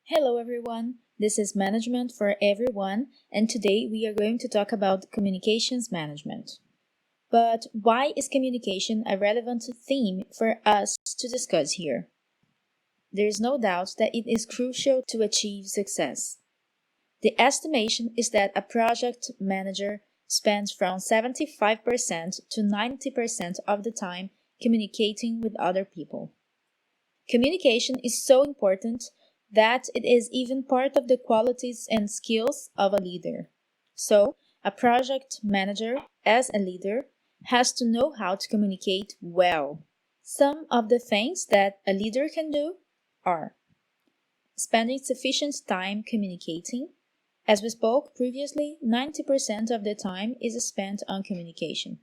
Hello everyone, this is Management for Everyone, and today we are going to talk about communications management. But why is communication a relevant theme for us to discuss here? There is no doubt that it is crucial to achieve success. The estimation is that a project manager spends from 75% to 90% of the time communicating with other people. Communication is so important that it is even part of the qualities and skills of a leader. So, a project manager, as a leader, has to know how to communicate well. Some of the things that a leader can do are spending sufficient time communicating. As we spoke previously, 90% of the time is spent on communication.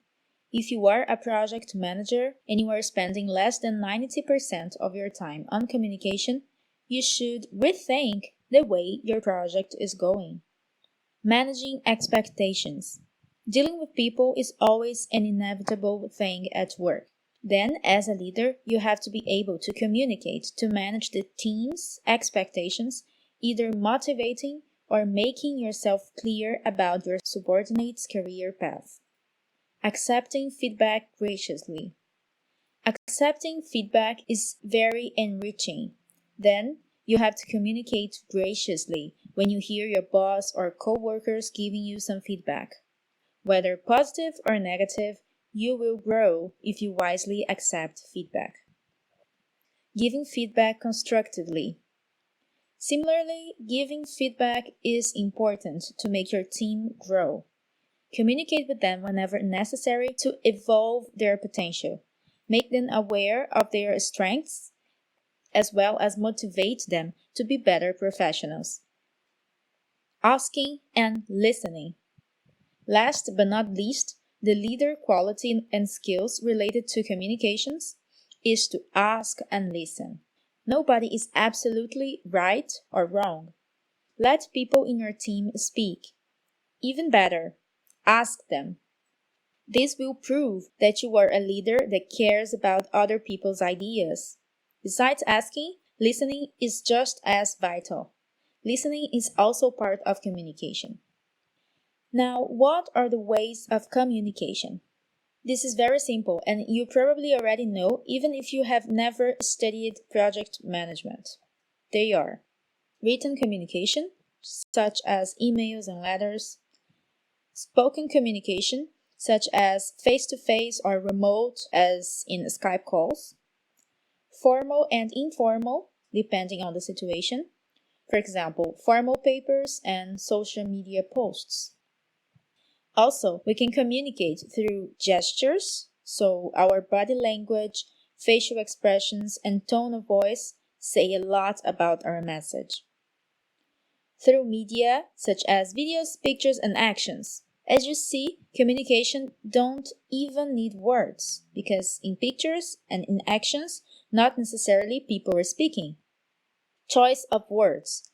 If you are a project manager and you are spending less than 90% of your time on communication, you should rethink the way your project is going. Managing expectations. Dealing with people is always an inevitable thing at work. Then, as a leader, you have to be able to communicate to manage the team's expectations, either motivating or making yourself clear about your subordinate's career path. Accepting feedback graciously. Accepting feedback is very enriching. Then, you have to communicate graciously when you hear your boss or co-workers giving you some feedback. Whether positive or negative, you will grow if you wisely accept feedback. Giving feedback constructively. Similarly, giving feedback is important to make your team grow. Communicate with them whenever necessary to evolve their potential. Make them aware of their strengths, as well as motivate them to be better professionals. Asking and listening. Last but not least, the leader quality and skills related to communications is to ask and listen. Nobody is absolutely right or wrong. Let people in your team speak. Even better, ask them. This will prove that you are a leader that cares about other people's ideas. Besides asking, listening is just as vital. Listening is also part of communication. Now, what are the ways of communication? This is very simple, and you probably already know even if you have never studied project management. They are written communication, such as emails and letters, spoken communication, such as face-to-face or remote, as in Skype calls, formal and informal, depending on the situation, for example, formal papers and social media posts. Also, we can communicate through gestures, so our body language, facial expressions, and tone of voice say a lot about our message. Through media, such as videos, pictures, and actions. As you see, communication don't even need words, because in pictures and in actions, not necessarily people are speaking. Choice of words,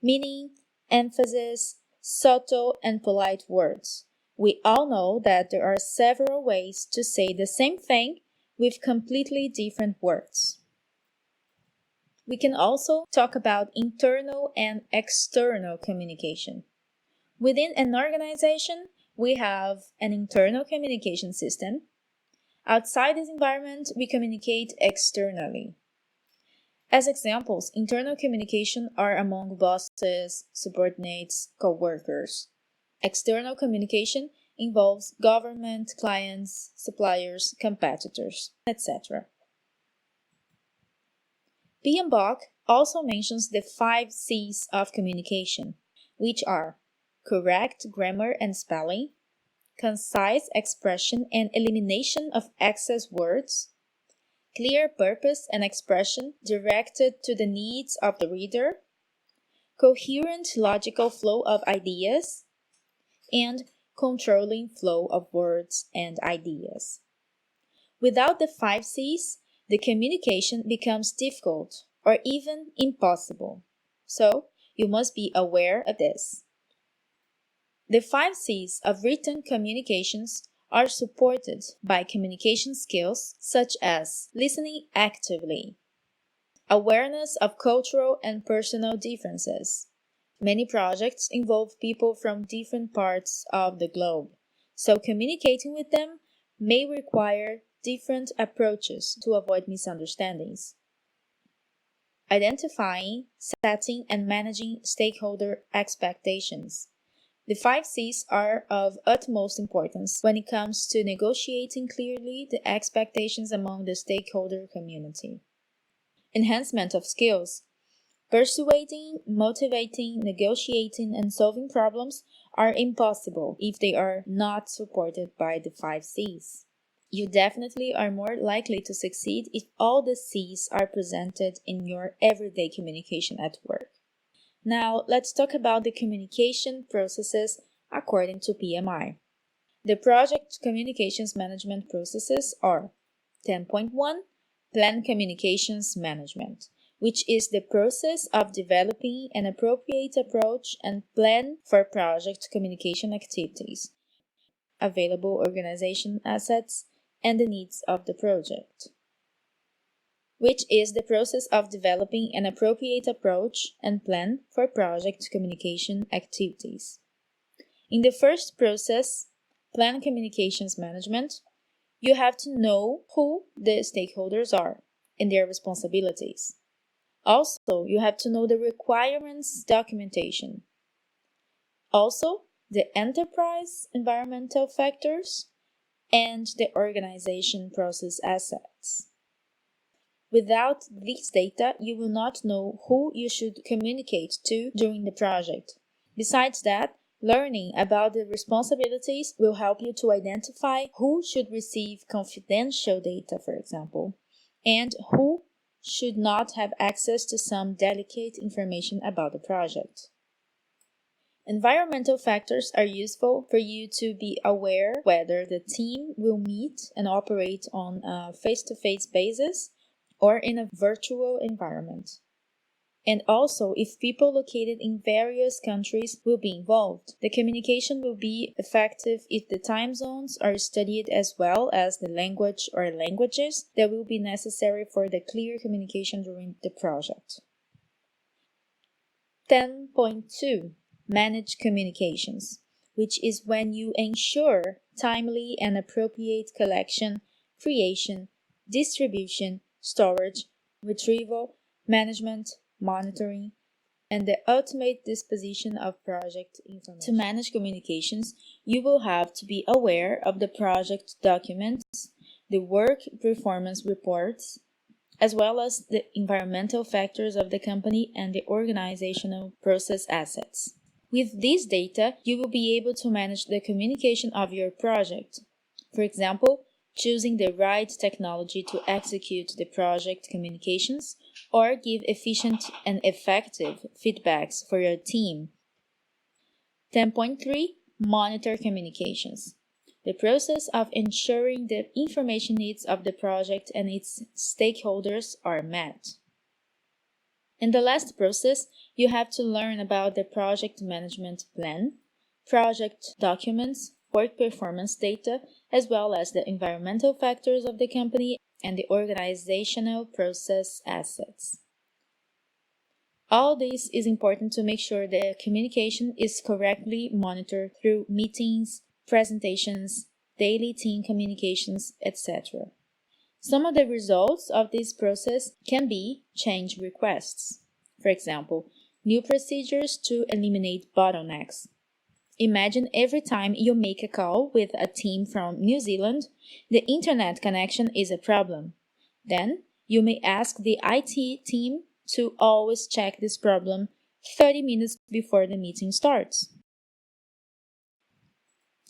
meaning, emphasis, subtle and polite words. We all know that there are several ways to say the same thing with completely different words. We can also talk about internal and external communication. Within an organization, we have an internal communication system. Outside this environment, we communicate externally. As examples, internal communication are among bosses, subordinates, co-workers. External communication involves government, clients, suppliers, competitors, etc. Bienbock also mentions the 5 C's of communication, which are correct grammar and spelling, concise expression and elimination of excess words, clear purpose and expression directed to the needs of the reader, coherent logical flow of ideas, and controlling flow of words and ideas. Without the 5 C's, the communication becomes difficult or even impossible. So, you must be aware of this. The 5 C's of written communications are supported by communication skills such as listening actively, Awareness of cultural and personal differences. Many projects involve people from different parts of the globe, so communicating with them may require different approaches to avoid misunderstandings. Identifying, setting, and managing stakeholder expectations. The 5 Cs are of utmost importance when it comes to negotiating clearly the expectations among the stakeholder community. Enhancement of skills. Persuading, motivating, negotiating, and solving problems are impossible if they are not supported by the 5 Cs. You definitely are more likely to succeed if all the Cs are presented in your everyday communication at work. Now, let's talk about the communication processes according to PMI. The project communications management processes are 10.1 Plan Communications Management, which is the process of developing an appropriate approach and plan for project communication activities, available organization assets, and the needs of the project. Which is the process of developing an appropriate approach and plan for project communication activities. In the first process, Plan Communications Management, you have to know who the stakeholders are and their responsibilities. Also, you have to know the requirements documentation. Also, the enterprise environmental factors and the organization process assets. Without these data, you will not know who you should communicate to during the project. Besides that, learning about the responsibilities will help you to identify who should receive confidential data, for example, and who should not have access to some delicate information about the project. Environmental factors are useful for you to be aware whether the team will meet and operate on a face-to-face basis or in a virtual environment. And also, if people located in various countries will be involved, the communication will be effective if the time zones are studied as well as the language or languages that will be necessary for the clear communication during the project. 10.2 Manage communications, which is when you ensure timely and appropriate collection, creation, distribution, storage, retrieval, management, monitoring, and the ultimate disposition of project information. To manage communications, you will have to be aware of the project documents, the work performance reports, as well as the environmental factors of the company and the organizational process assets. With this data, you will be able to manage the communication of your project. For example, choosing the right technology to execute the project communications or give efficient and effective feedbacks for your team. 10.3 Monitor communications. The process of ensuring the information needs of the project and its stakeholders are met. In the last process, you have to learn about the project management plan, project documents, work performance data, as well as the environmental factors of the company and the organizational process assets. All this is important to make sure the communication is correctly monitored through meetings, presentations, daily team communications, etc. Some of the results of this process can be change requests. For example, new procedures to eliminate bottlenecks. Imagine every time you make a call with a team from New Zealand, the internet connection is a problem. Then you may ask the IT team to always check this problem 30 minutes before the meeting starts.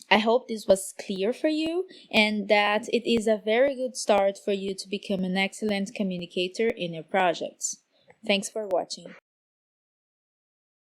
I hope this was clear for you and that it is a very good start for you to become an excellent communicator in your projects. Thanks for watching.